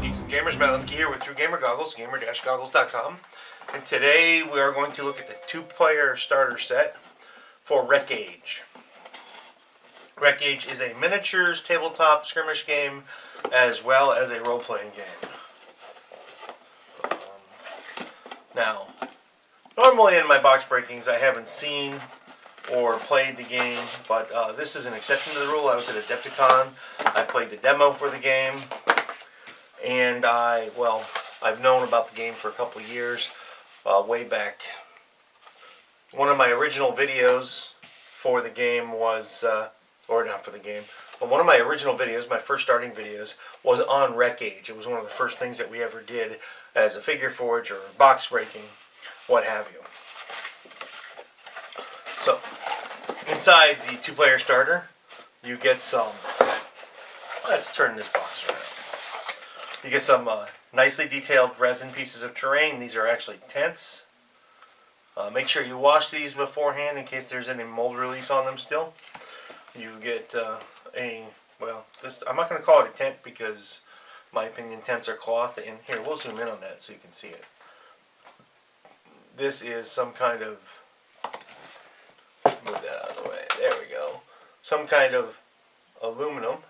Geeks and Gamers, Matt Lemke here with Through Gamer Goggles, gamer-goggles.com. And today we are going to look at the two-player starter set for Wreckage. Wreckage is a miniatures tabletop skirmish game as well as a role-playing game. Now, normally in my box breakings I haven't seen or played the game, but this is an exception to the rule. I was at Adepticon, I played the demo for the game, and I've known about the game for a couple of years, way back. One of my original videos for the game was, or not for the game, but one of my original videos, my first starting videos, was on Wreckage. It was one of the first things that we ever did as a figure forge or box breaking, what have you. So, inside the two-player starter, you get some, let's turn this box around. You get some nicely detailed resin pieces of terrain. These are actually tents. Make sure you wash these beforehand in case there's any mold release on them still. You get I'm not going to call it a tent because, in my opinion, tents are cloth. And here, we'll zoom in on that so you can see it. This is some kind of, move that out of the way, there we go. Some kind of aluminum.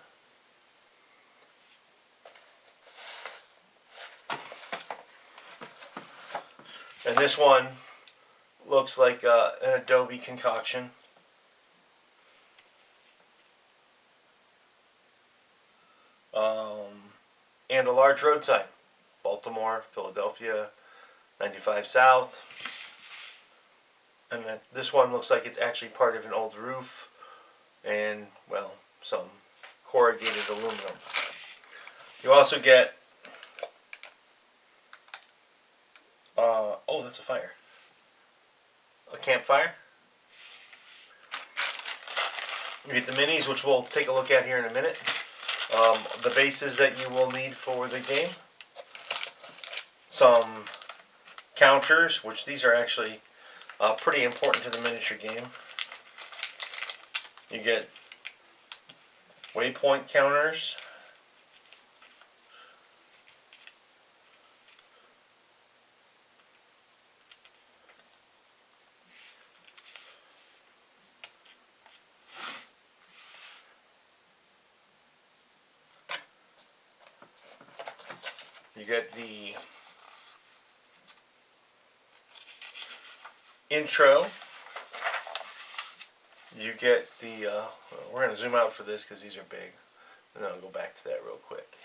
And this one looks like an Adobe concoction. And a large roadside. Baltimore, Philadelphia, 95 South. And then this one looks like it's actually part of an old roof. And, well, some corrugated aluminum. You also get oh, that's a fire. A campfire. You get the minis, which we'll take a look at here in a minute. The bases that you will need for the game. Some counters, which these are actually pretty important to the miniature game. You get waypoint counters. You get the intro. You get the, we're going to zoom out for this because these are big. And then I'll go back to that real quick.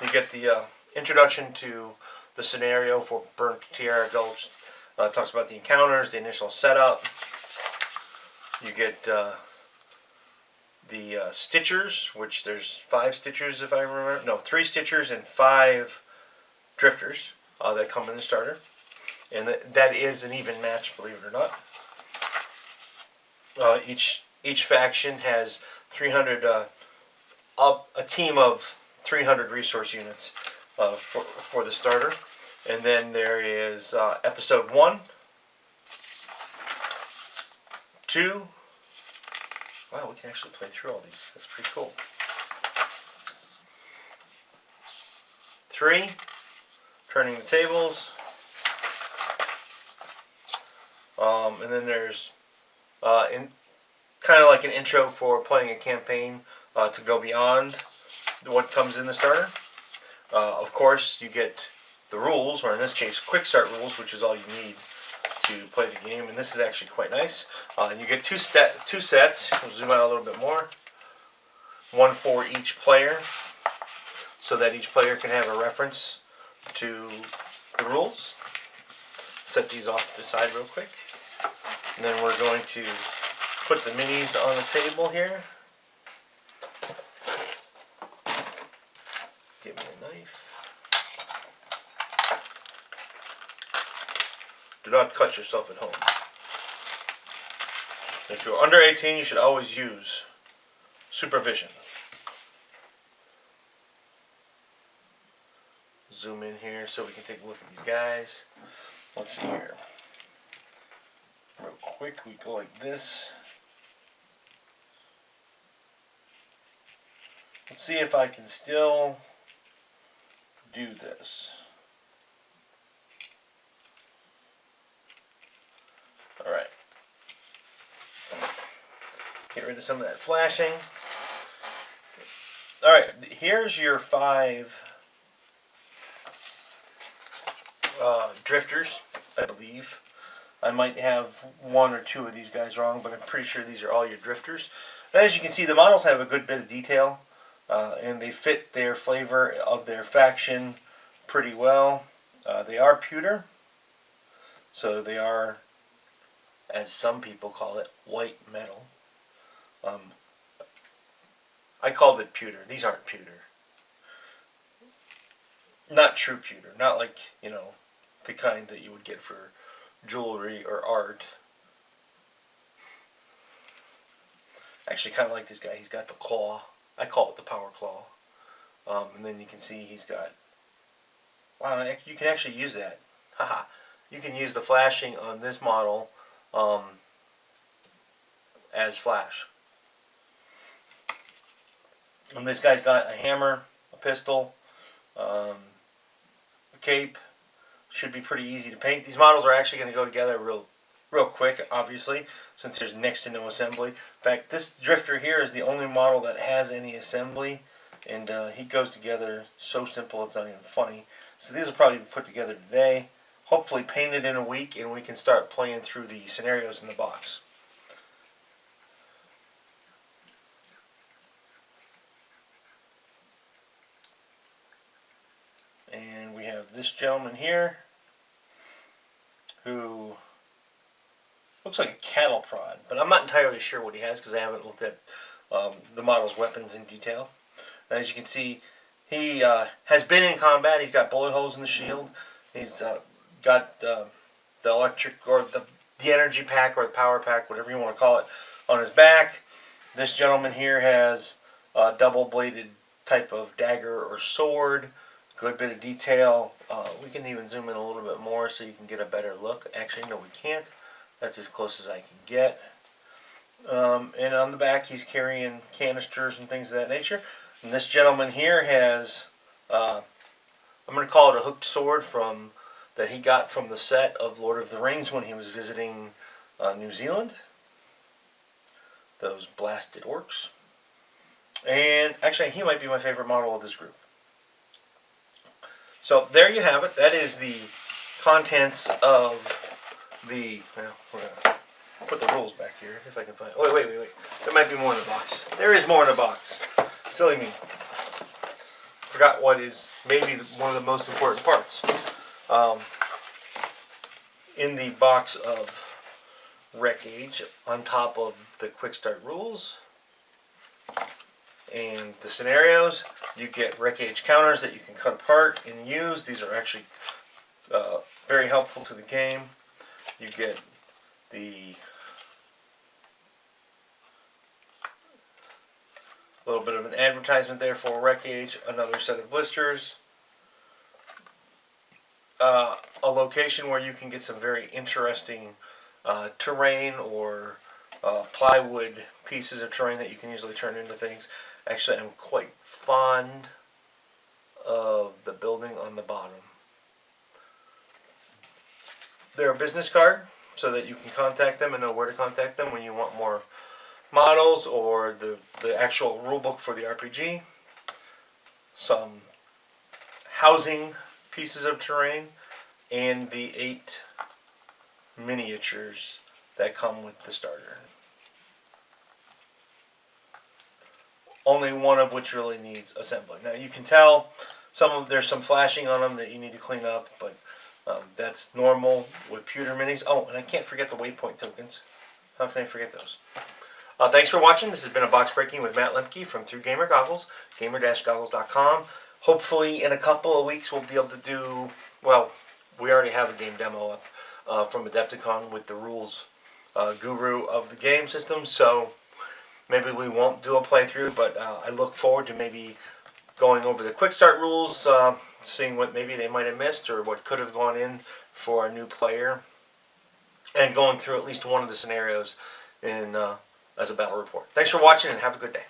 You get the introduction to the scenario for Burnt Tiara Gulch. It talks about the encounters, the initial setup. You get the Stitchers, which there's 5 Stitchers if I remember. No, 3 Stitchers and 5 Drifters that come in the starter. And that is an even match, believe it or not. Each faction has 300, a team of 300 resource units for the starter. And then there is episode 1, 2. Wow, we can actually play through all these. That's pretty cool. 3, turning the tables. And then there's kind of like an intro for playing a campaign to go beyond what comes in the starter. Of course, you get the rules, or in this case, quick start rules, which is all you need to play the game, and this is actually quite nice. You get two sets. We'll zoom out a little bit more. One for each player, so that each player can have a reference to the rules. Set these off to the side real quick. And then we're going to put the minis on the table here. Give me a knife. Do not cut yourself at home. If you're under 18, you should always use supervision. Zoom in here so we can take a look at these guys. Let's see here. Real quick, we go like this. Let's see if I can still do this. Alright. Get rid of some of that flashing. Alright, here's your 5 drifters, I believe. I might have 1 or 2 of these guys wrong, but I'm pretty sure these are all your drifters. As you can see, the models have a good bit of detail, and they fit their flavor of their faction pretty well. They are pewter, so they are, as some people call it, white metal. I called it pewter. These aren't pewter. Not true pewter. Not like, you know, the kind that you would get for jewelry or art. Actually, kind of like this guy. He's got the claw. I call it the power claw. And then you can see he's got... Wow, you can actually use that. Haha. You can use the flashing on this model as flash. And this guy's got a hammer, a pistol, a cape. Should be pretty easy to paint. These models are actually going to go together real quick, obviously, since there's next to no assembly. In fact, this drifter here is the only model that has any assembly, and he goes together so simple it's not even funny. So these will probably be put together today, hopefully painted in a week, and we can start playing through the scenarios in the box. And we have this gentleman here who looks like a cattle prod, but I'm not entirely sure what he has because I haven't looked at the model's weapons in detail. And as you can see, he has been in combat. He's got bullet holes in the shield. He's got the electric or the energy pack or the power pack, whatever you want to call it, on his back. This gentleman here has a double-bladed type of dagger or sword. Good bit of detail. We can even zoom in a little bit more so you can get a better look. Actually, no, we can't. That's as close as I can get. And on the back, he's carrying canisters and things of that nature. And this gentleman here has, I'm going to call it a hooked sword that he got from the set of Lord of the Rings when he was visiting New Zealand. Those blasted orcs. And actually, he might be my favorite model of this group. So there you have it. That is the contents of the... Well, we're going to put the rules back here if I can find... Oh, wait. There might be more in the box. There is more in the box. Silly me. Forgot what is maybe one of the most important parts. In the box of Wreckage, on top of the quick start rules and the scenarios, you get Wreckage counters that you can cut apart and use. These are actually very helpful to the game. You get the little bit of an advertisement there for Wreckage, another set of blisters, a location where you can get some very interesting terrain or plywood pieces of terrain that you can easily turn into things. Actually, I'm quite fond of the building on the bottom. They're a business card so that you can contact them and know where to contact them when you want more models or the actual rulebook for the RPG. Some housing pieces of terrain and the 8 miniatures that come with the starter. Only one of which really needs assembly. Now you can tell there's some flashing on them that you need to clean up, but that's normal with pewter minis. Oh, and I can't forget the waypoint tokens. How can I forget those? Thanks for watching. This has been a box breaking with Matt Lemke from Through Gamer Goggles, gamer-goggles.com. Hopefully in a couple of weeks we'll be able to do, well, we already have a game demo up from Adepticon with the rules guru of the game system, so maybe we won't do a playthrough, but I look forward to maybe going over the quick start rules, seeing what maybe they might have missed or what could have gone in for a new player, and going through at least one of the scenarios in as a battle report. Thanks for watching and have a good day.